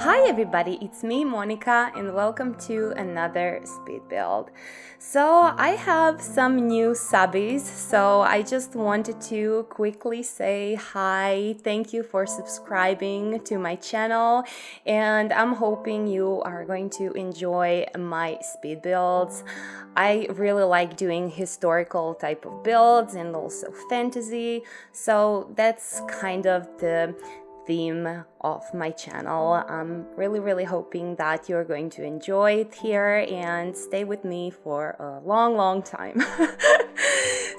Hi everybody, it's me Monica and welcome to another speed build. So I have some new subbies, so I just wanted to quickly say hi, thank you for subscribing to my channel, and I'm hoping you are going to enjoy my speed builds. I really like doing historical type of builds and also fantasy, so that's kind of the theme of my channel. I'm really hoping that you're going to enjoy it here and stay with me for a long time.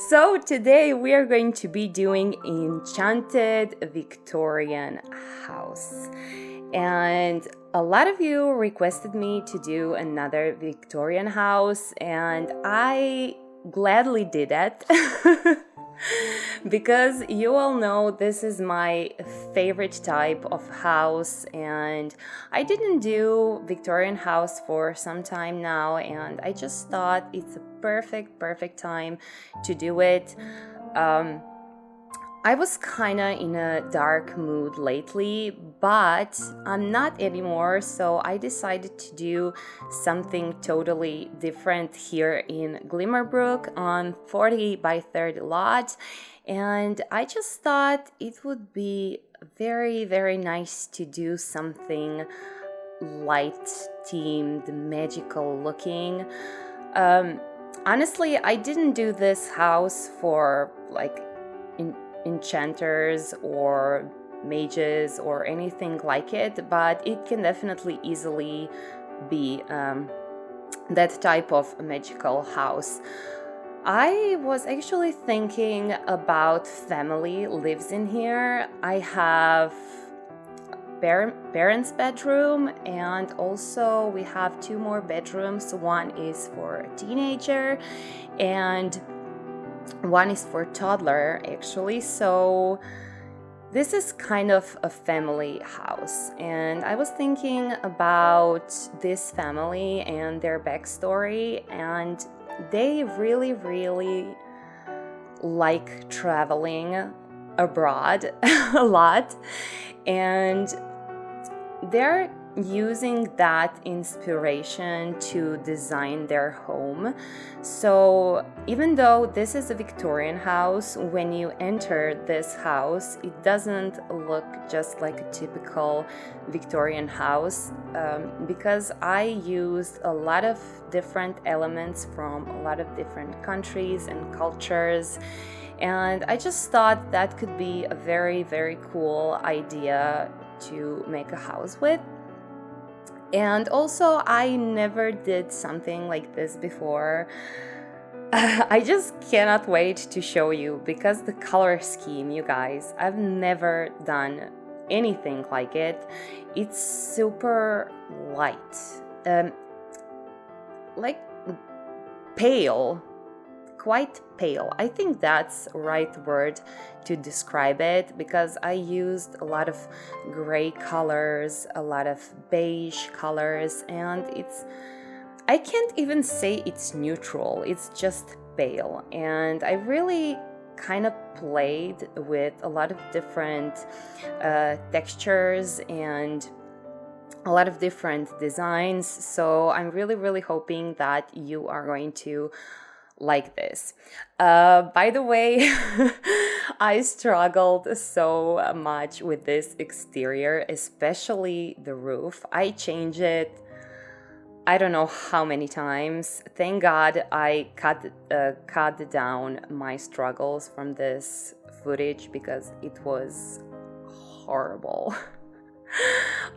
So today we are going to be doing Enchanted Victorian house, and a lot of you requested me to do another Victorian house, and I gladly did it. Because you all know this is my favorite type of house, and I didn't do Victorian house for some time now, and I just thought it's a perfect time to do it. I was kinda in a dark mood lately, but I'm not anymore, so I decided to do something totally different here in Glimmerbrook on 40 by 30 lot, and I just thought it would be very nice to do something light themed, magical looking. Honestly, I didn't do this house for like enchanters or mages or anything like it, but it can definitely easily be that type of magical house. I was actually thinking about family lives in here. I have parents' bedroom, and also we have two more bedrooms. One is for a teenager and one is for toddler, actually. So this is kind of a family house, and I was thinking about this family and their backstory, and they really like traveling abroad a lot, and they're using that inspiration to design their home. So even though this is a Victorian house, when you enter this house, it doesn't look just like a typical Victorian house, because I used a lot of different elements from a lot of different countries and cultures, and I just thought that could be a very cool idea to make a house with. And also, I never did something like this before. I just cannot wait to show you, because the color scheme, you guys, I've never done anything like it. It's super light, like pale, quite pale. I think that's the right word to describe it, because I used a lot of gray colors, a lot of beige colors, and I can't even say it's neutral, it's just pale. And I really kind of played with a lot of different textures and a lot of different designs, so I'm really hoping that you are going to like this. By the way, I struggled so much with this exterior, especially the roof. I changed it I don't know how many times. Thank God I cut down my struggles from this footage because it was horrible.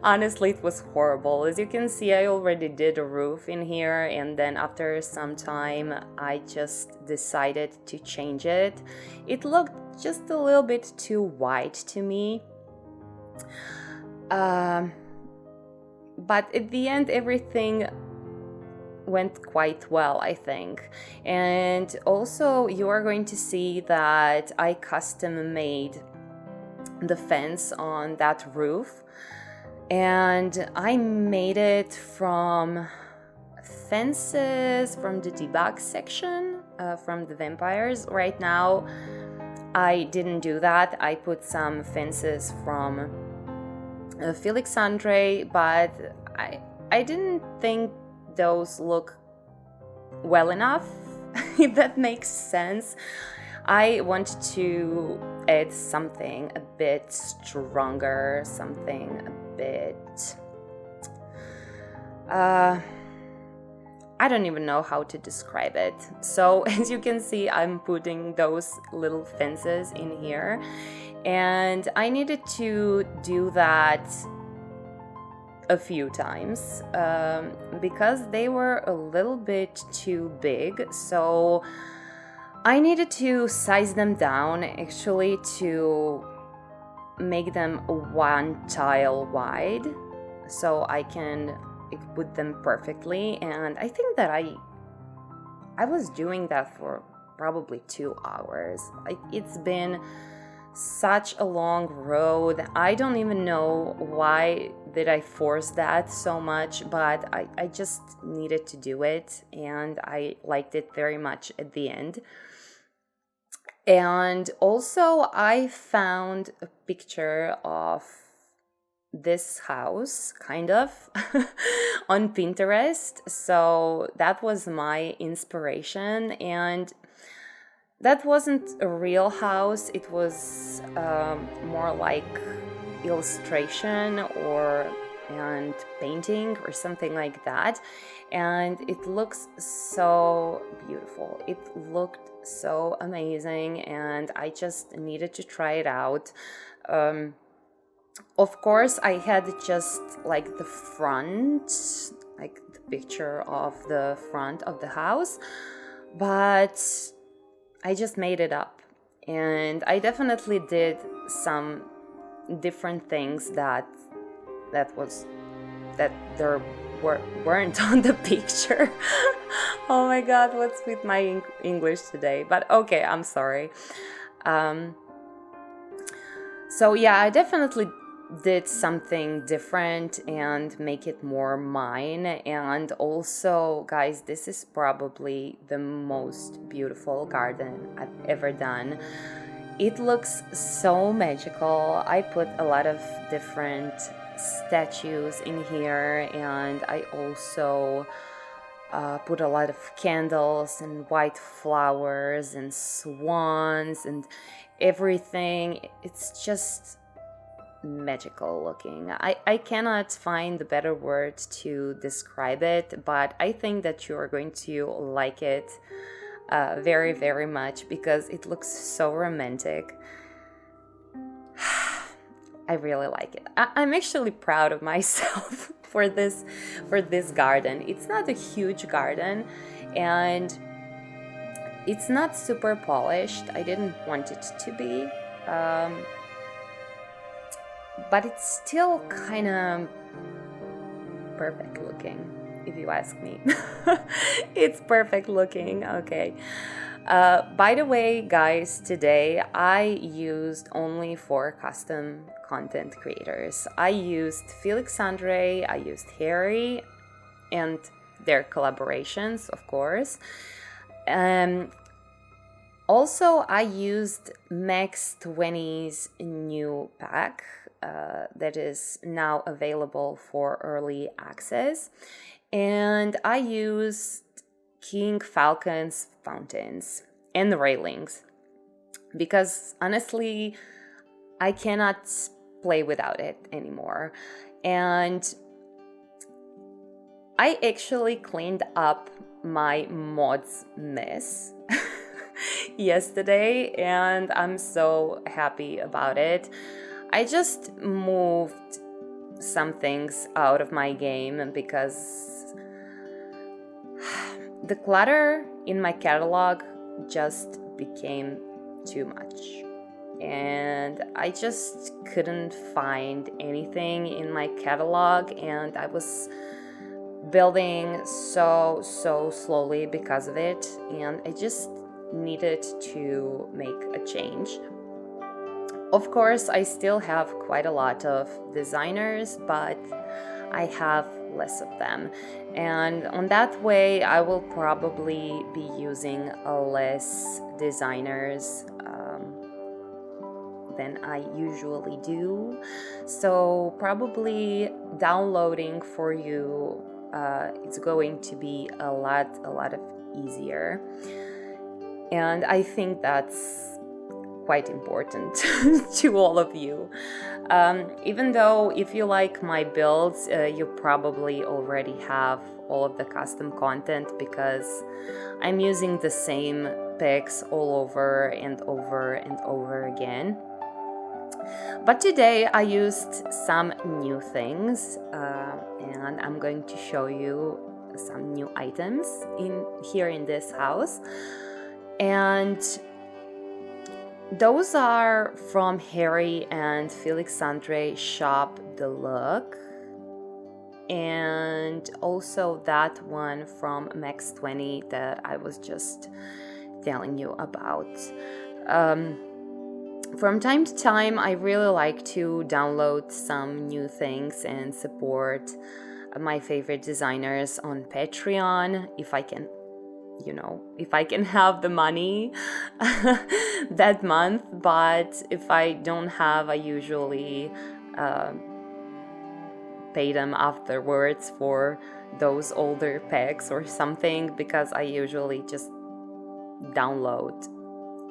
Honestly, it was horrible. As you can see, I already did a roof in here, and then after some time I just decided to change it. It looked just a little bit too white to me. But at the end, everything went quite well, I think. And also, you are going to see that I custom made the fence on that roof, and I made it from fences from the debug section from the vampires. Right now, I didn't do that. I put some fences from Felix Andre, but I didn't think those look well enough, if that makes sense. I wanted to add something a bit stronger, something a bit... I don't even know how to describe it. So as you can see, I'm putting those little fences in here, and I needed to do that a few times because they were a little bit too big. So I needed to size them down actually to make them one tile wide so I can put them perfectly. And I think that I was doing that for probably 2 hours. It's been such a long road. I don't even know why did I force that so much, but I just needed to do it, and I liked it very much at the end. And also I found a picture of this house, kind of, on Pinterest. So that was my inspiration, and that wasn't a real house. It was more like illustration and painting or something like that. And it looks so beautiful. It looked so amazing, and I just needed to try it out. Of course, I had just like the front, like the picture of the front of the house, but I just made it up. And I definitely did some different things that there weren't on the picture. Oh my god, what's with my English today? But okay, I'm sorry. So yeah, I definitely did something different and make it more mine. And also, guys, this is probably the most beautiful garden I've ever done. It looks so magical. I put a lot of different statues in here, and I also put a lot of candles and white flowers and swans and everything. It's just magical looking. I cannot find a better word to describe it, but I think that you are going to like it very, very much because it looks so romantic. I really like it. I'm actually proud of myself for this garden. It's not a huge garden, and it's not super polished. I didn't want it to be, but it's still kind of perfect looking, if you ask me. It's perfect looking. Okay. By the way, guys, today I used only for custom content creators. I used Felix Andre, I used Harry, and their collaborations, of course. Also, I used Max 20's new pack that is now available for early access. And I used King Falcon's fountains and railings because honestly, I cannot play without it anymore. And I actually cleaned up my mods mess yesterday, and I'm so happy about it. I just moved some things out of my game because the clutter in my catalog just became too much, and I just couldn't find anything in my catalog, and I was building so slowly because of it, and I just needed to make a change. Of course, I still have quite a lot of designers, but I have less of them, and on that way I will probably be using less designers than I usually do. So probably downloading for you it's going to be a lot of easier, and I think that's quite important to all of you. Even though if you like my builds, you probably already have all of the custom content because I'm using the same picks all over and over again. But today I used some new things, and I'm going to show you some new items here in this house. And those are from Harry and Felixandre shop The Look, and also that one from Max 20 that I was just telling you about. From time to time, I really like to download some new things and support my favorite designers on Patreon if I can, if I can have the money that month. But if I don't have, I usually pay them afterwards for those older packs or something, because I usually just download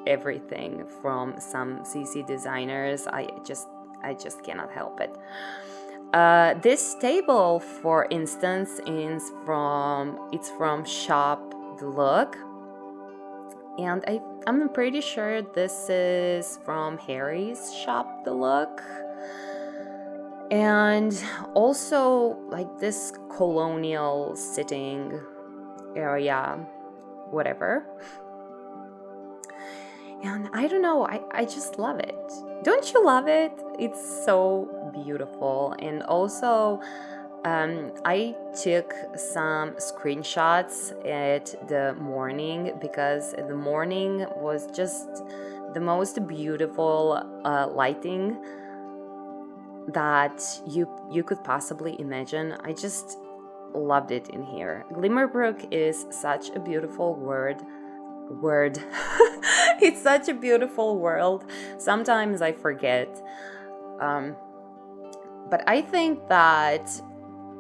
everything from some CC designers. I just cannot help it. This table, for instance, it's from shop The Look, and I'm pretty sure this is from Harry's shop The Look, and also like this colonial sitting area, whatever. And I don't know, I just love it. Don't you love it? It's so beautiful. And also, I took some screenshots at the morning, because the morning was just the most beautiful lighting that you could possibly imagine. I just loved it in here. Glimmerbrook is such a beautiful word. It's such a beautiful world. Sometimes I forget. But I think that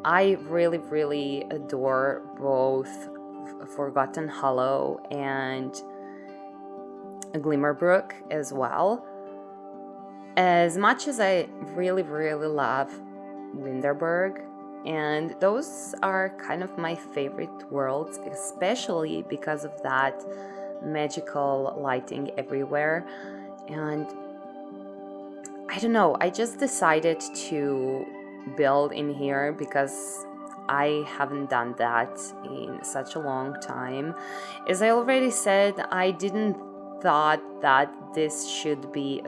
I really adore both Forgotten Hollow and Glimmerbrook as well. As much as I really love Winterberg, and those are kind of my favorite worlds, especially because of that magical lighting everywhere. And I don't know, I just decided to build in here because I haven't done that in such a long time. As I already said, I didn't thought that this should be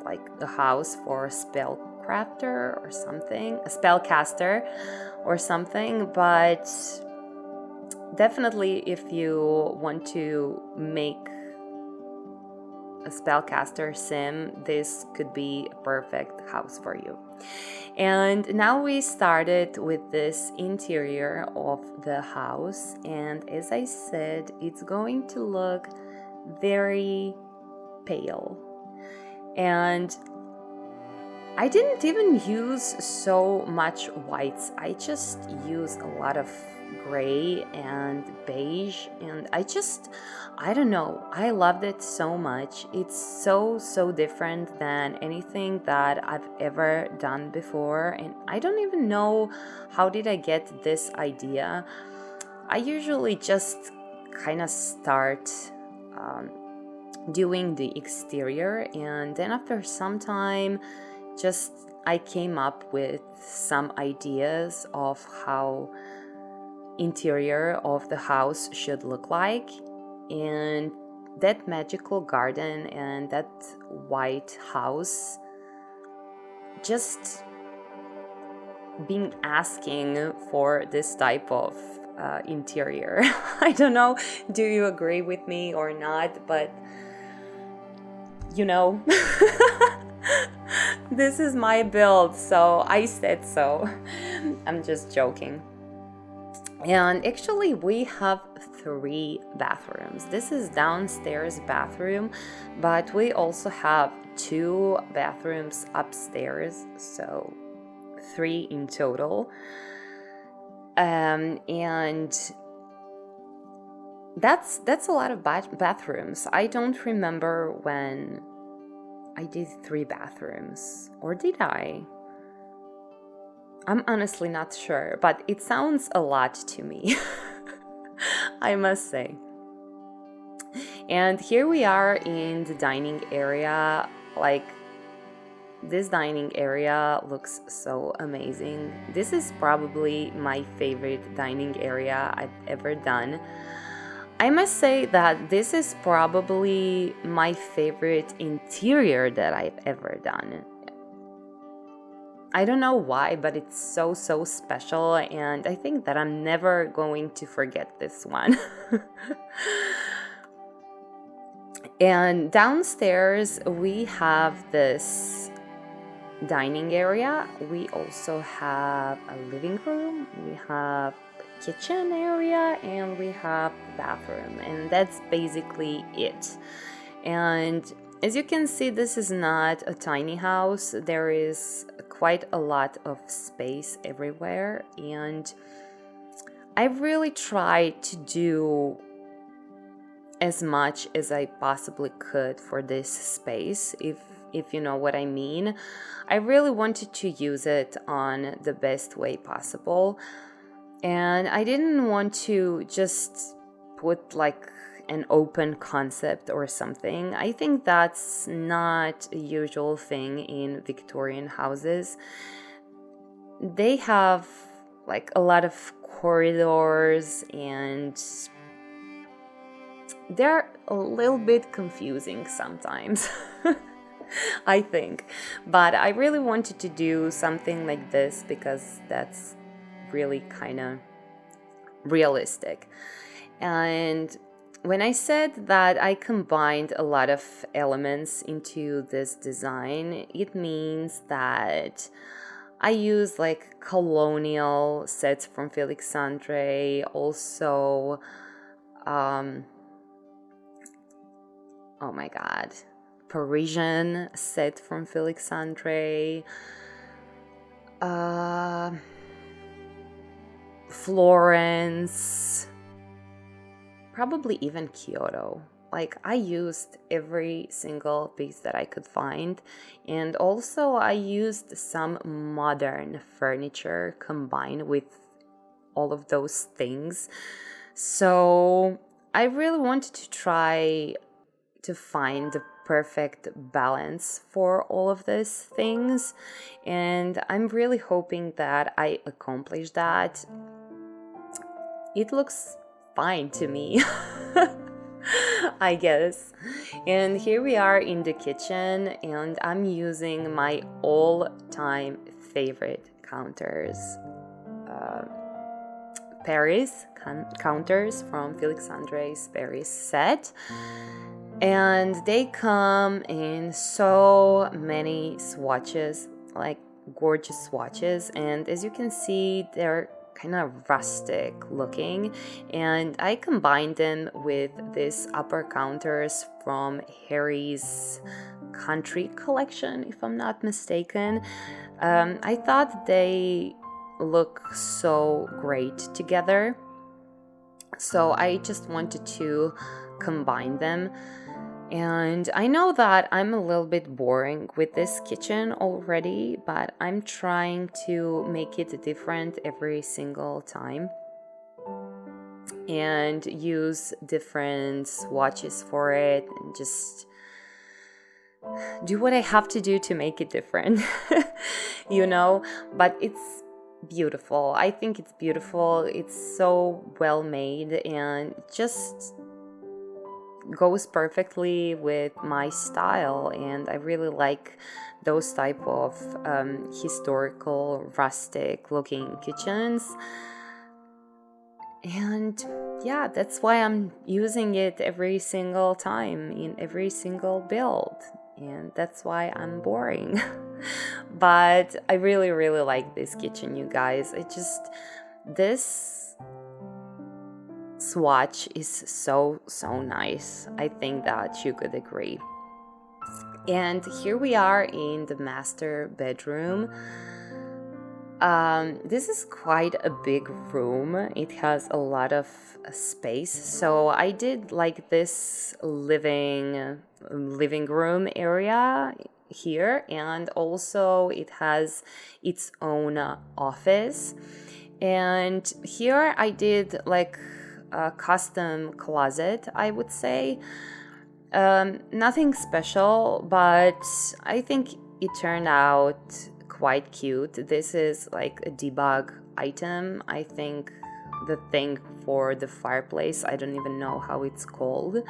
like a house for a spellcrafter or something, a spellcaster or something, but definitely if you want to make a spellcaster sim, this could be a perfect house for you. And now we started with this interior of the house, and as I said, it's going to look very pale. And I didn't even use so much whites. I just use a lot of gray and beige, and I don't know, I loved it so much. It's so different than anything that I've ever done before, and I don't even know how did I get this idea. I usually just kind of start doing the exterior, and then after some time I came up with some ideas of how interior of the house should look like, and that magical garden and that white house just been asking for this type of interior. I don't know, do you agree with me or not, but you know, this is my build, so I said so. I'm just joking. And actually we have 3 bathrooms. This is downstairs bathroom, but we also have 2 bathrooms upstairs, so 3 in total. And that's a lot of bathrooms. I don't remember when I did 3 bathrooms, or did I? I'm honestly not sure, but it sounds a lot to me. I must say. And here we are in the dining area. Like, this dining area looks so amazing. This is probably my favorite dining area I've ever done. I must say that this is probably my favorite interior that I've ever done. I don't know why, but it's so special, and I think that I'm never going to forget this one. And downstairs we have this dining area. We also have a living room, we have a kitchen area, and we have the bathroom, and that's basically it. And as you can see, this is not a tiny house. There is quite a lot of space everywhere, and I really tried to do as much as I possibly could for this space, if you know what I mean. I really wanted to use it on the best way possible, and I didn't want to just put like an open concept or something. I think that's not a usual thing in Victorian houses. They have like a lot of corridors, and they're a little bit confusing sometimes. I think. But I really wanted to do something like this because that's really kind of realistic. And when I said that I combined a lot of elements into this design, it means that I use like colonial sets from Felixandre, also oh my god, Parisian set from Felixandre, Florence, probably even Kyoto. Like, I used every single piece that I could find, and also I used some modern furniture combined with all of those things. So I really wanted to try to find the perfect balance for all of these things, and I'm really hoping that I accomplished that. It looks fine to me. I guess. And here we are in the kitchen, and I'm using my all-time favorite counters, Paris counters from Felixandre's Paris set. And they come in so many swatches, like gorgeous swatches, and as you can see, they're kind of rustic looking, and I combined them with these upper counters from Harry's country collection, if I'm not mistaken. I thought they look so great together. So I just wanted to combine them. And I know that I'm a little bit boring with this kitchen already, but I'm trying to make it different every single time and use different swatches for it and just do what I have to do to make it different, you know, but it's beautiful. I think it's beautiful. It's so well made and just goes perfectly with my style, and I really like those type of historical, rustic looking kitchens. And yeah, that's why I'm using it every single time in every single build, and that's why I'm boring. But I really, really like this kitchen, you guys. This swatch is so nice. I think that you could agree. And here we are in the master bedroom. This is quite a big room. It has a lot of space, so I did like this living room area here, and also it has its own office. And here I did like a custom closet, I would say. Nothing special, but I think it turned out quite cute. This is like a debug item. I think the thing for the fireplace, I don't even know how it's called.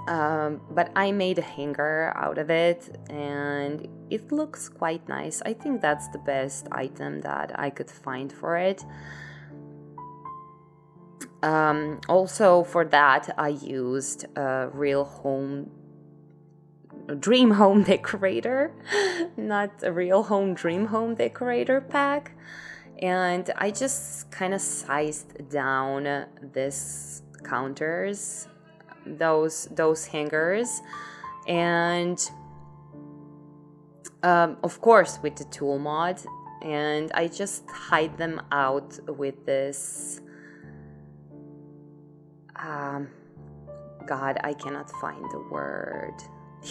But I made a hanger out of it and it looks quite nice. I think that's the best item that I could find for it. Also for that I used a dream home decorator, not a real home dream home decorator pack, and I just kind of sized down this counters, those hangers, and of course with the tool mod, and I just hide them out with this God, I cannot find the word.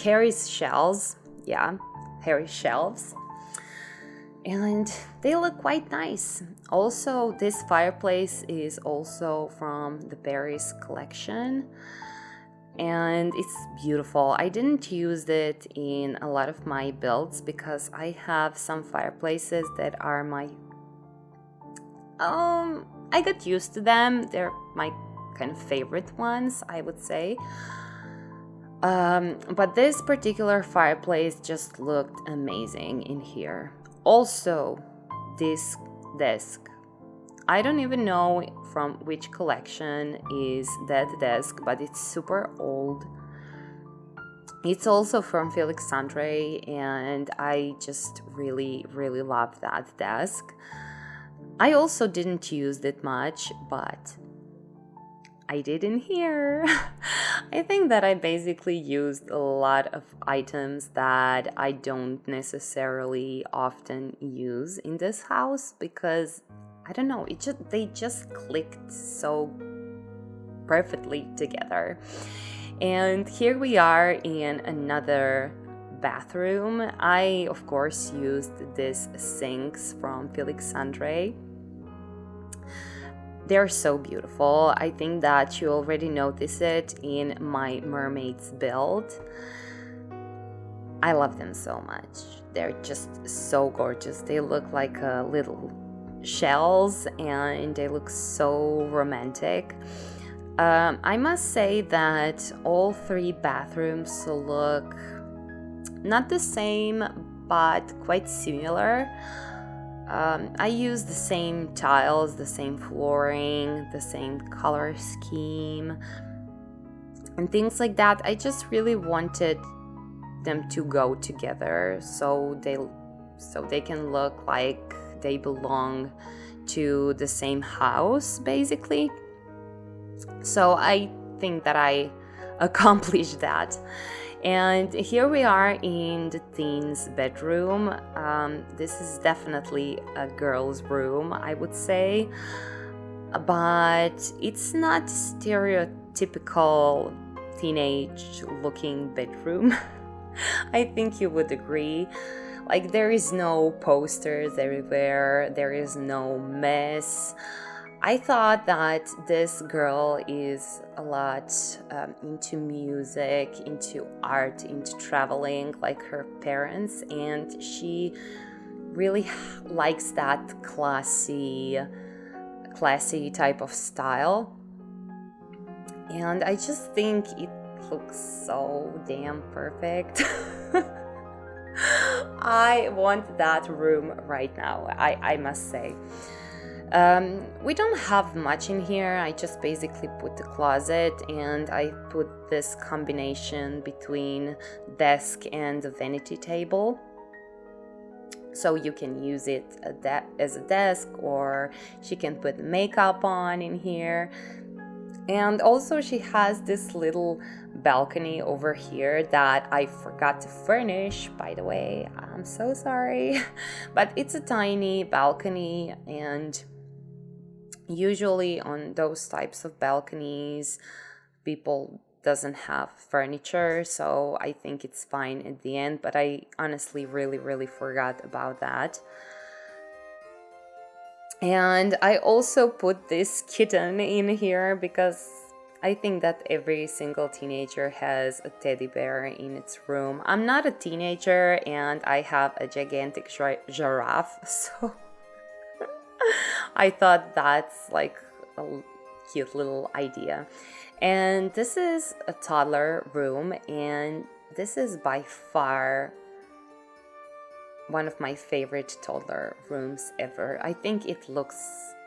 Harry's shelves. Yeah, Harry's shelves. And they look quite nice. Also, this fireplace is also from the Paris collection. And it's beautiful. I didn't use it in a lot of my builds because I have some fireplaces that are my... I got used to them. They're my kind of favorite ones, I would say. But this particular fireplace just looked amazing in here. Also, this desk. I don't even know from which collection is that desk, but it's super old. It's also from Felix Andre, and I just really, really love that desk. I also didn't use it much, but I did in here. I think that I basically used a lot of items that I don't necessarily often use in this house because I don't know, they just clicked so perfectly together. And here we are in another bathroom. I of course used these sinks from Felix Andre. They're so beautiful. I think that you already notice it in my mermaids build. I love them so much. They're just so gorgeous. They look like little shells and they look so romantic. I must say that all three bathrooms look not the same but quite similar. I used the same tiles, the same flooring, the same color scheme, and things like that. I just really wanted them to go together so they can look like they belong to the same house, basically. So I think that I accomplished that. And here we are in the teen's bedroom. This is definitely a girl's room, I would say, but it's not stereotypical teenage looking bedroom. I think you would agree. Like, there is no posters everywhere, there is no mess. I thought that this girl is a lot into music, into art, into traveling like her parents, and she really likes that classy type of style. And I just think it looks so damn perfect. I want that room right now, I must say. We don't have much in here. I just basically put the closet, and I put this combination between desk and the vanity table. So you can use it as a desk, or she can put makeup on in here. And also she has this little balcony over here that I forgot to furnish, by the way. I'm so sorry. But it's a tiny balcony, and usually on those types of balconies, people doesn't have furniture, so I think it's fine at the end, but I honestly really forgot about that. And I also put this kitten in here because I think that every single teenager has a teddy bear in its room. I'm not a teenager, and I have a gigantic giraffe, so I thought that's like a cute little idea. And this is a toddler room, and this is by far one of my favorite toddler rooms ever. I think it looks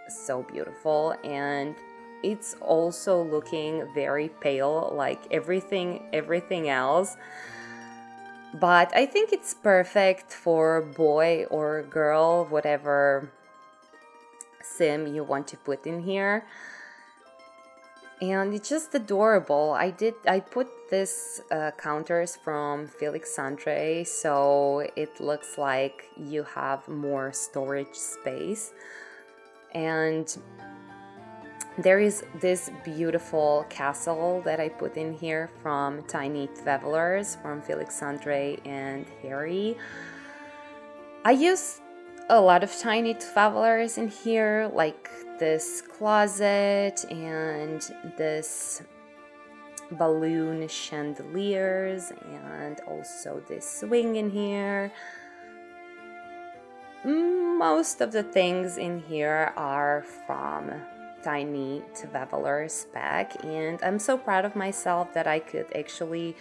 so beautiful, and it's also looking very pale like everything else. But I think it's perfect for boy or girl, whatever sim you want to put in here. And it's just adorable. I put this counters from Felix Andre, so it looks like you have more storage space. And there is this beautiful castle that I put in here from Tiny Travelers from Felix Andre and Harry. I use a lot of Tiny Travelers in here, like this closet and this balloon chandeliers, and also this swing in here. Most of the things in here are from Tiny Travelers pack, and I'm so proud of myself that I could actually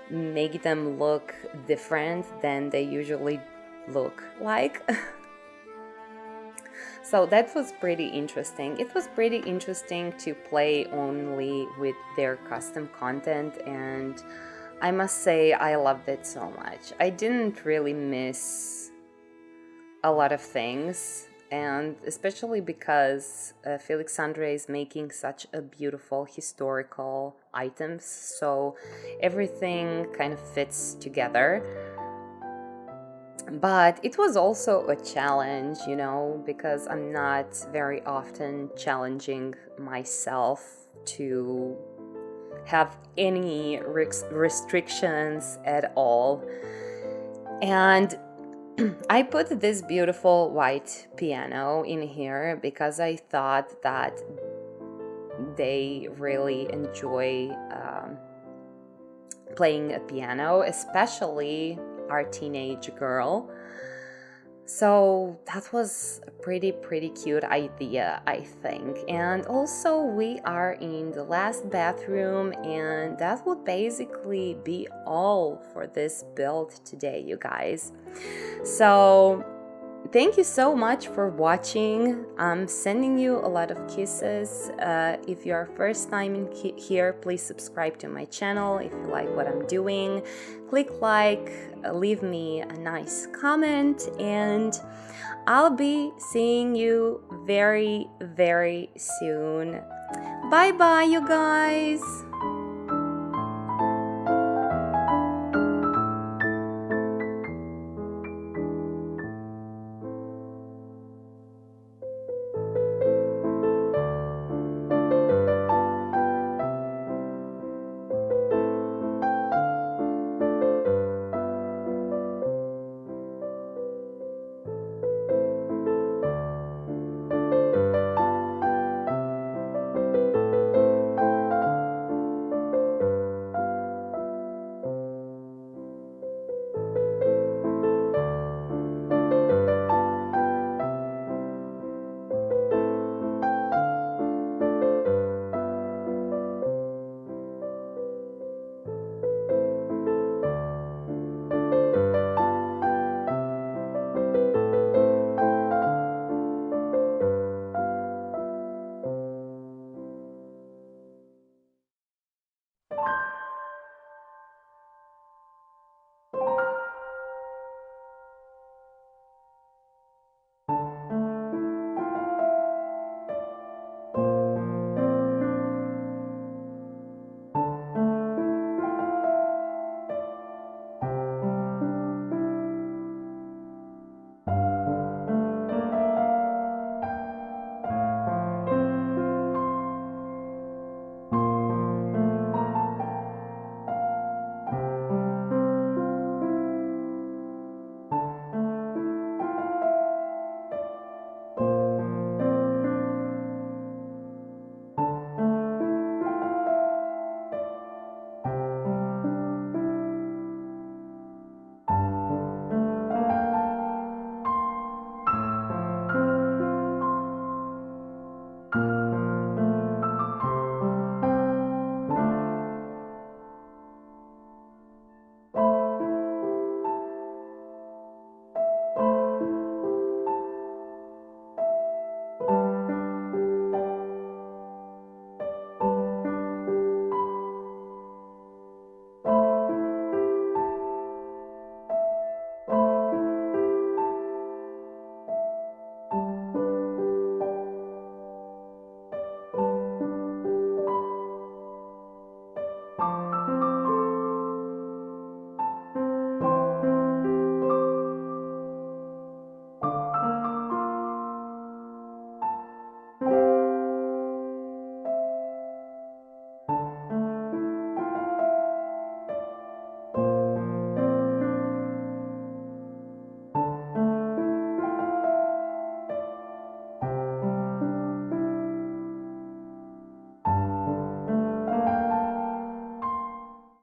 make them look different than they usually look like. So that was pretty interesting. It was pretty interesting to play only with their custom content, and I must say I loved it so much. I didn't really miss a lot of things, and especially because Felix Andre is making such a beautiful historical items, so everything kind of fits together. But it was also a challenge, you know, because I'm not very often challenging myself to have any restrictions at all. And I put this beautiful white piano in here because I thought that they really enjoy playing a piano, especially our teenage girl. So that was a pretty cute idea, I think. And also we are in the last bathroom, and that would basically be all for this build today, you guys. So thank you so much for watching. I'm sending you a lot of kisses. If you are first time here, please subscribe to my channel if you like what I'm doing. Click like, leave me a nice comment, and I'll be seeing you very soon. Bye bye, you guys.